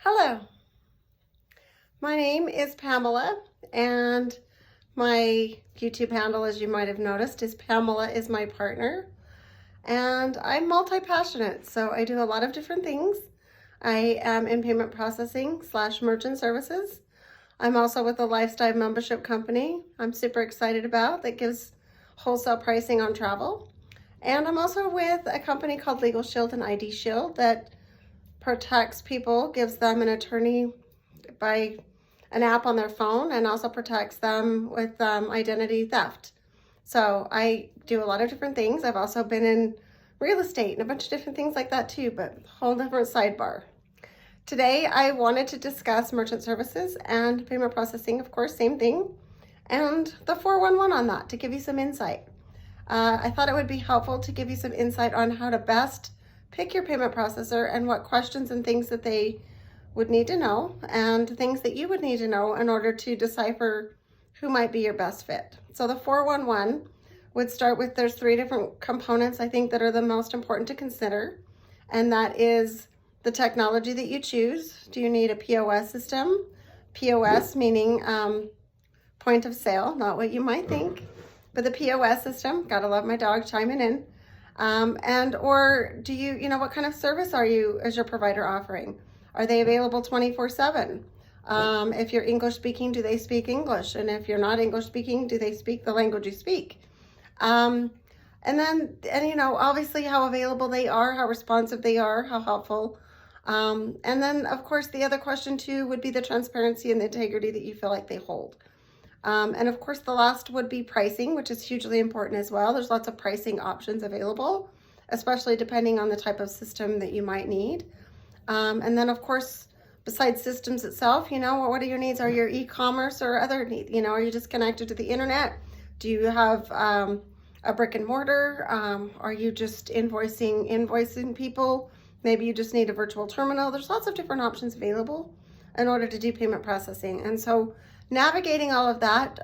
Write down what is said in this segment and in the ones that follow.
Hello, my name is Pamela, and my YouTube handle, as you might have noticed, is Pamela is my partner. And I'm multi-passionate, so I do a lot of different things. I am in payment processing / merchant services. I'm also with a lifestyle membership company I'm super excited about that gives wholesale pricing on travel. And I'm also with a company called Legal Shield and ID Shield that protects people, gives them an attorney by an app on their phone, and also protects them with identity theft. So I do a lot of different things. I've also been in real estate and a bunch of different things like that too, but whole different sidebar. Today I wanted to discuss merchant services and payment processing, of course, same thing, and the 411 on that to give you some insight. I thought it would be helpful to give you some insight on how to best pick your payment processor and what questions and things that they would need to know and things that you would need to know in order to decipher who might be your best fit. So the 411 would start with, there's 3 different components I think that are the most important to consider, and that is the technology that you choose. Do you need a POS system? POS meaning point of sale, not what you might think, but the POS system. Gotta love my dog chiming in. Or do you what kind of service is your provider offering? Are they available 24/7? If you're English speaking, do they speak English? And if you're not English speaking, do they speak the language you speak? And obviously how available they are, how responsive they are, how helpful. And then of course the other question too would be the transparency and the integrity that you feel like they hold. And of course the last would be pricing, which is hugely important as well. There's lots of pricing options available, especially depending on the type of system that you might need. And then of course, besides systems itself, what are your needs? Are your e-commerce or other needs? Are you just connected to the internet? Do you have a brick and mortar? Are you just invoicing people? Maybe you just need a virtual terminal. There's lots of different options available in order to do payment processing. And so navigating all of that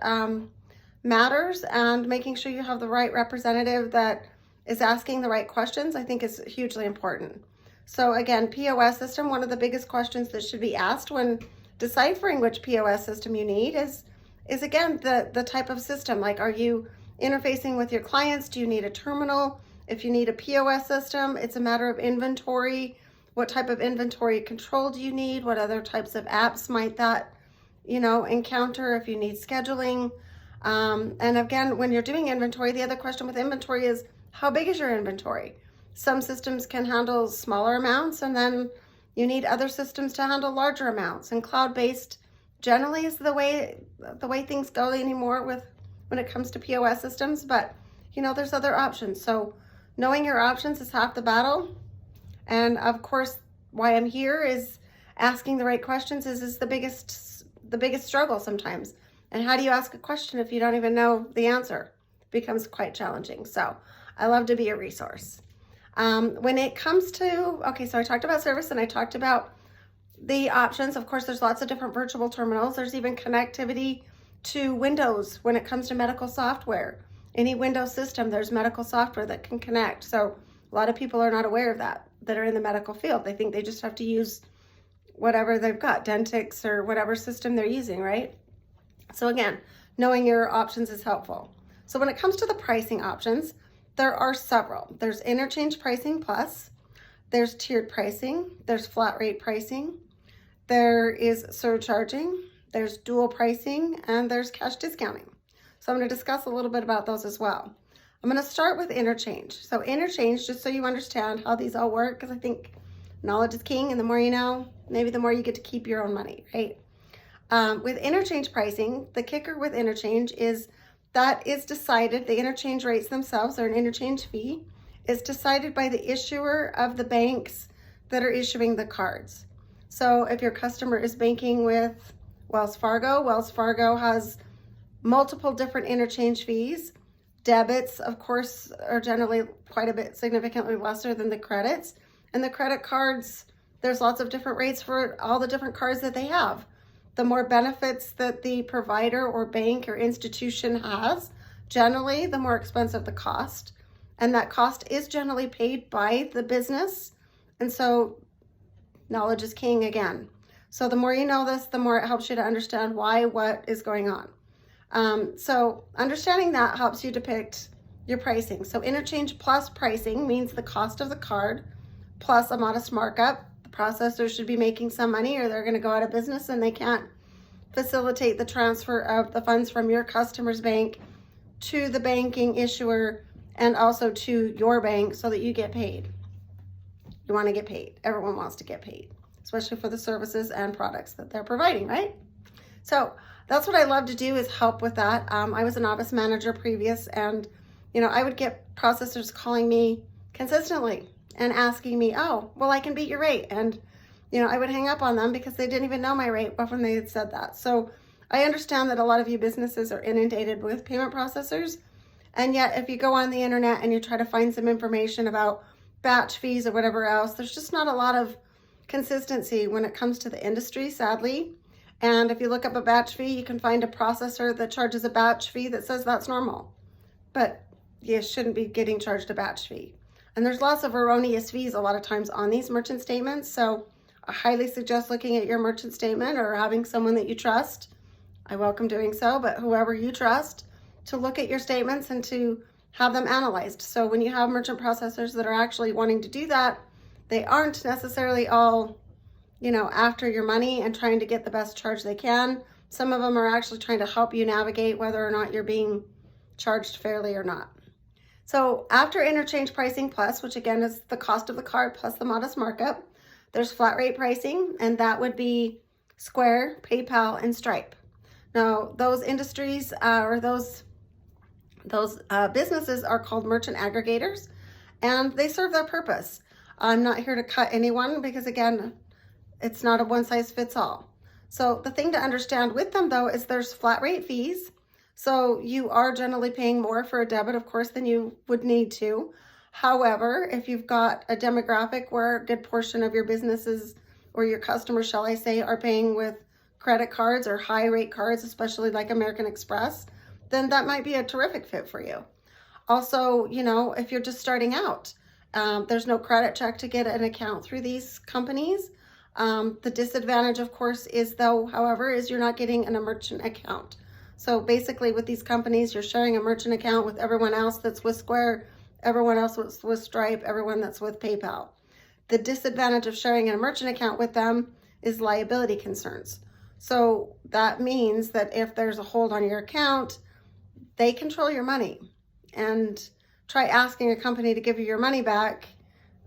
matters, and making sure you have the right representative that is asking the right questions, I think, is hugely important. So again, POS system, one of the biggest questions that should be asked when deciphering which POS system you need is again, the type of system. Like, are you interfacing with your clients? Do you need a terminal? If you need a POS system, it's a matter of inventory. What type of inventory control do you need? What other types of apps might that encounter? If you need scheduling. And again, when you're doing inventory, the other question with inventory is, how big is your inventory? Some systems can handle smaller amounts, and then you need other systems to handle larger amounts. And cloud-based generally is the way things go anymore when it comes to POS systems. But there's other options. So knowing your options is half the battle. And of course, why I'm here is asking the right questions is the biggest struggle sometimes. And how do you ask a question if you don't even know the answer? It becomes quite challenging. So I love to be a resource. When it comes to, so I talked about service and I talked about the options. Of course, there's lots of different virtual terminals. There's even connectivity to Windows when it comes to medical software. Any Windows system, there's medical software that can connect. So a lot of people are not aware of that are in the medical field. They think they just have to use whatever they've got, Dentix or whatever system they're using, right? So again, knowing your options is helpful. So when it comes to the pricing options, there are several. There's interchange pricing plus, there's tiered pricing, there's flat rate pricing, there is surcharging, there's dual pricing, and there's cash discounting. So I'm going to discuss a little bit about those as well. I'm going to start with interchange. So interchange, just so you understand how these all work, because I think knowledge is king, and the more you know, maybe the more you get to keep your own money, right? With interchange pricing, the kicker with interchange is that is decided, the interchange rates themselves, or an interchange fee, is decided by the issuer of the banks that are issuing the cards. So if your customer is banking with Wells Fargo has multiple different interchange fees. Debits, of course, are generally quite a bit significantly lesser than the credits. And the credit cards, there's lots of different rates for all the different cards that they have. The more benefits that the provider or bank or institution has, generally, the more expensive the cost. And that cost is generally paid by the business. And so knowledge is king again. So the more you know this, the more it helps you to understand why, what is going on. So understanding that helps you depict your pricing. So interchange plus pricing means the cost of the card plus a modest markup. The processor should be making some money or they're going to go out of business and they can't facilitate the transfer of the funds from your customer's bank to the banking issuer and also to your bank so that you get paid. You want to get paid. Everyone wants to get paid, especially for the services and products that they're providing, right? So that's what I love to do, is help with that. I was an office manager previous, and I would get processors calling me consistently and asking me, oh, well, I can beat your rate. And I would hang up on them because they didn't even know my rate when they had said that. So I understand that a lot of you businesses are inundated with payment processors. And yet if you go on the internet and you try to find some information about batch fees or whatever else, there's just not a lot of consistency when it comes to the industry, sadly. And if you look up a batch fee, you can find a processor that charges a batch fee that says that's normal. But you shouldn't be getting charged a batch fee. And there's lots of erroneous fees a lot of times on these merchant statements. So I highly suggest looking at your merchant statement or having someone that you trust. I welcome doing so, but whoever you trust, to look at your statements and to have them analyzed. So when you have merchant processors that are actually wanting to do that, they aren't necessarily all, after your money and trying to get the best charge they can. Some of them are actually trying to help you navigate whether or not you're being charged fairly or not. So after interchange pricing plus, which again is the cost of the card plus the modest markup, there's flat rate pricing, and that would be Square, PayPal, and Stripe. Now, those industries or those businesses are called merchant aggregators, and they serve their purpose. I'm not here to cut anyone because, again, it's not a one-size-fits-all. So the thing to understand with them, though, is there's flat rate fees. So you are generally paying more for a debit, of course, than you would need to. However, if you've got a demographic where a good portion of your businesses or your customers, shall I say, are paying with credit cards or high rate cards, especially like American Express, then that might be a terrific fit for you. Also, if you're just starting out, there's no credit check to get an account through these companies. The disadvantage, of course, however, is you're not getting a merchant account. So basically with these companies, you're sharing a merchant account with everyone else that's with Square, everyone else that's with Stripe, everyone that's with PayPal. The disadvantage of sharing a merchant account with them is liability concerns. So that means that if there's a hold on your account, they control your money. And try asking a company to give you your money back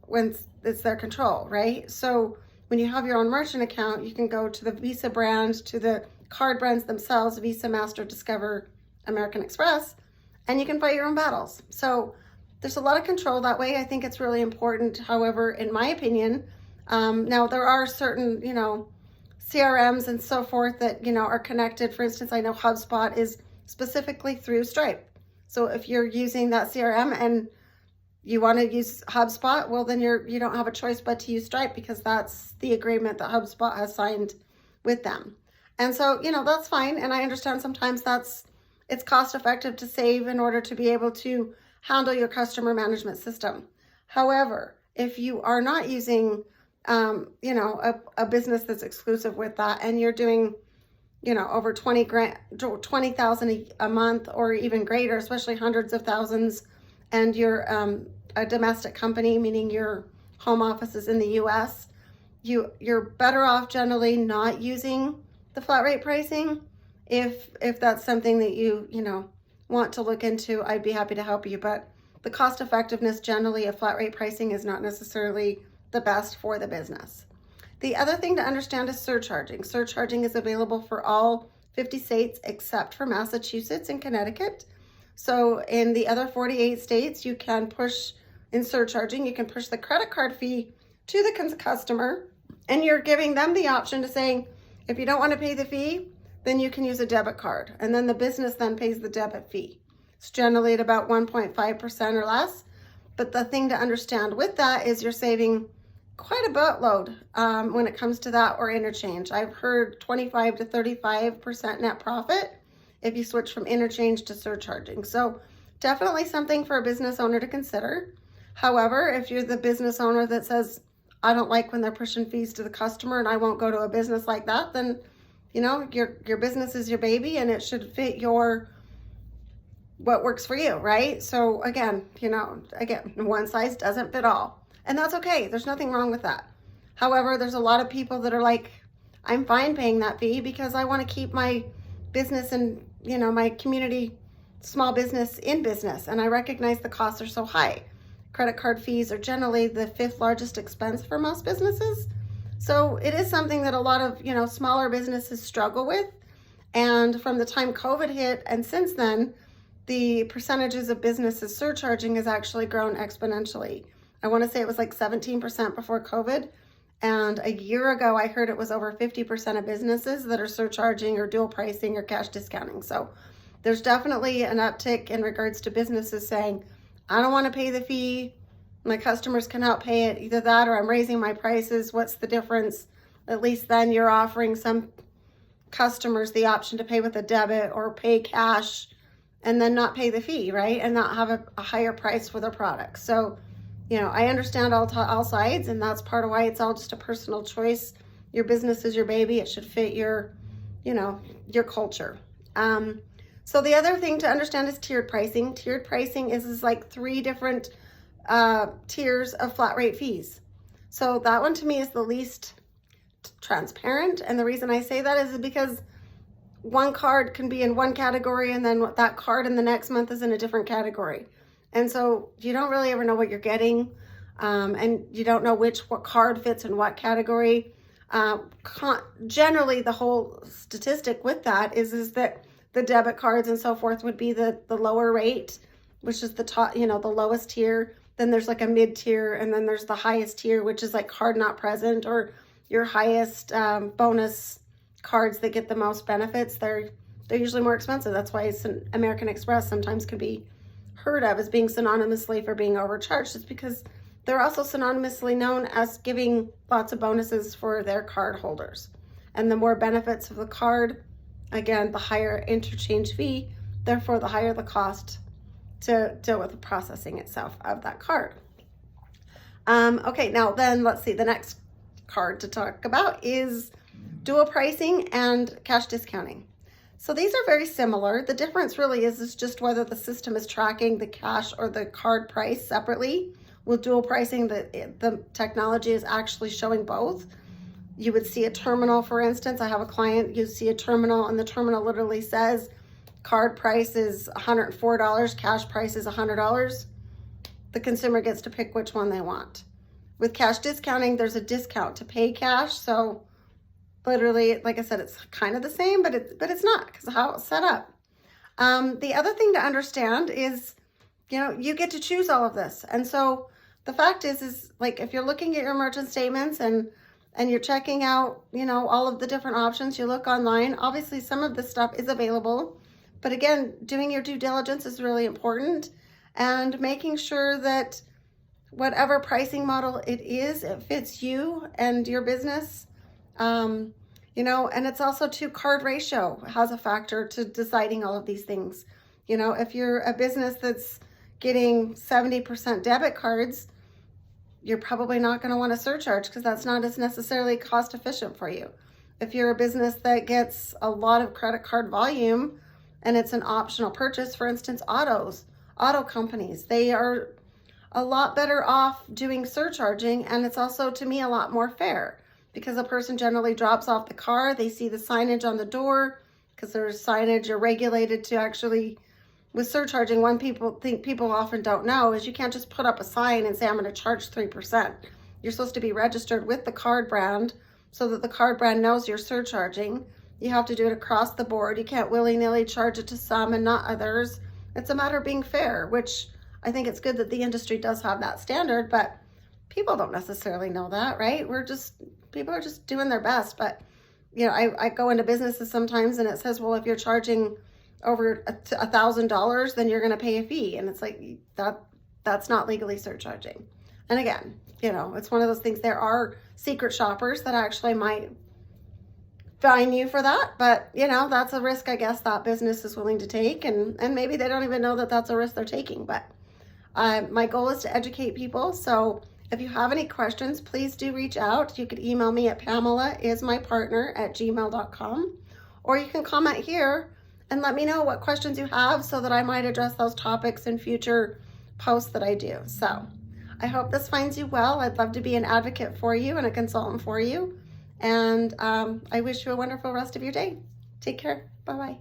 when it's their control, right? So when you have your own merchant account, you can go to the Visa brand, to the card brands themselves, Visa, Master, Discover, American Express, and you can fight your own battles. So there's a lot of control that way. I think it's really important. However, in my opinion, now there are certain, CRMs and so forth that, are connected. For instance, I know HubSpot is specifically through Stripe. So if you're using that CRM and you want to use HubSpot, well, then you don't have a choice but to use Stripe because that's the agreement that HubSpot has signed with them. And so, that's fine. And I understand sometimes it's cost effective to save in order to be able to handle your customer management system. However, if you are not using, a business that's exclusive with that, and you're doing, over 20,000 a month or even greater, especially hundreds of thousands, and you're a domestic company, meaning your home office is in the US, you're better off generally not using the flat rate pricing. If that's something that you want to look into, I'd be happy to help you. But the cost effectiveness generally of flat rate pricing is not necessarily the best for the business. The other thing to understand is surcharging. Surcharging is available for all 50 states except for Massachusetts and Connecticut. So in the other 48 states, you can push in surcharging. You can push the credit card fee to the customer, and you're giving them the option to saying, if you don't want to pay the fee, then you can use a debit card. And then the business then pays the debit fee. It's generally at about 1.5% or less. But the thing to understand with that is you're saving quite a boatload when it comes to that or interchange. I've heard 25 to 35% net profit if you switch from interchange to surcharging. So definitely something for a business owner to consider. However, if you're the business owner that says, I don't like when they're pushing fees to the customer, and I won't go to a business like that, then, you know, your business is your baby and it should fit what works for you, right? So again, you know, one size doesn't fit all. And that's okay. There's nothing wrong with that. However, there's a lot of people that are like, I'm fine paying that fee because I want to keep my business and, you know, my community small business in business. And I recognize the costs are so high. Credit card fees are generally the 5th largest expense for most businesses. So it is something that a lot of, you know, smaller businesses struggle with. And from the time COVID hit and since then, the percentages of businesses surcharging has actually grown exponentially. I want to say it was like 17% before COVID. And a year ago, I heard it was over 50% of businesses that are surcharging or dual pricing or cash discounting. So there's definitely an uptick in regards to businesses saying, I don't want to pay the fee. My customers cannot pay it. Either that or I'm raising my prices. What's the difference? At least then you're offering some customers the option to pay with a debit or pay cash and then not pay the fee, right? And not have a higher price for their product. So, you know, I understand all sides, and that's part of why it's all just a personal choice. Your business is your baby. It should fit your, you know, your culture. So the other thing to understand is tiered pricing. Tiered pricing is like 3 different tiers of flat rate fees. So that one to me is the least transparent. And the reason I say that is because one card can be in one category and then that card in the next month is in a different category. And so you don't really ever know what you're getting, and you don't know what card fits in what category. Generally, the whole statistic with that is that the debit cards and so forth would be the lower rate, which is the top, you know, the lowest tier. Then there's like a mid tier, and then there's the highest tier, which is like card not present, or your highest bonus cards that get the most benefits. They're usually more expensive. That's why American Express sometimes can be heard of as being synonymously for being overcharged. It's because they're also synonymously known as giving lots of bonuses for their card holders. And the more benefits of the card, again, the higher interchange fee, therefore the higher the cost to deal with the processing itself of that card. Okay, now then let's see, the next card to talk about is dual pricing and cash discounting. So these are very similar. The difference really is just whether the system is tracking the cash or the card price separately. With dual pricing, the technology is actually showing both. You would see a terminal, for instance. I have a client, you see a terminal, and the terminal literally says card price is $104, cash price is $100. The consumer gets to pick which one they want. With cash discounting, there's a discount to pay cash. So literally, like I said, it's kind of the same, but it's not, because of how it's set up. The other thing to understand is, you know, you get to choose all of this. And so the fact is like, if you're looking at your merchant statements and you're checking out, you know, all of the different options, you look online, obviously some of this stuff is available. But again, doing your due diligence is really important, and making sure that whatever pricing model it is, it fits you and your business. You know, and it's also to card ratio has a factor to deciding all of these things. You know, if you're a business that's getting 70% debit cards, you're probably not going to want to surcharge because that's not as necessarily cost efficient for you. If you're a business that gets a lot of credit card volume and it's an optional purchase, for instance, auto companies, they are a lot better off doing surcharging, and it's also, to me, a lot more fair. Because a person generally drops off the car, they see the signage on the door, because there's signage, you're regulated to actually, with surcharging, one people often don't know is you can't just put up a sign and say, I'm going to charge 3%. You're supposed to be registered with the card brand so that the card brand knows you're surcharging. You have to do it across the board. You can't willy-nilly charge it to some and not others. It's a matter of being fair, which I think it's good that the industry does have that standard, but people don't necessarily know that, right? People are just doing their best. But, you know, I go into businesses sometimes and it says, well, if you're charging over $1,000, then you're going to pay a fee. And it's like, that's not legally surcharging. And again, you know, it's one of those things. There are secret shoppers that actually might fine you for that. But, you know, that's a risk, I guess, that business is willing to take. And maybe they don't even know that that's a risk they're taking. But my goal is to educate people. So If you have any questions, please do reach out. You could email me at pamelaismypartner@gmail.com, or you can comment here and let me know what questions you have so that I might address those topics in future posts that I do. So I hope this finds you well. I'd love to be an advocate for you and a consultant for you. And I wish you a wonderful rest of your day. Take care. Bye-bye.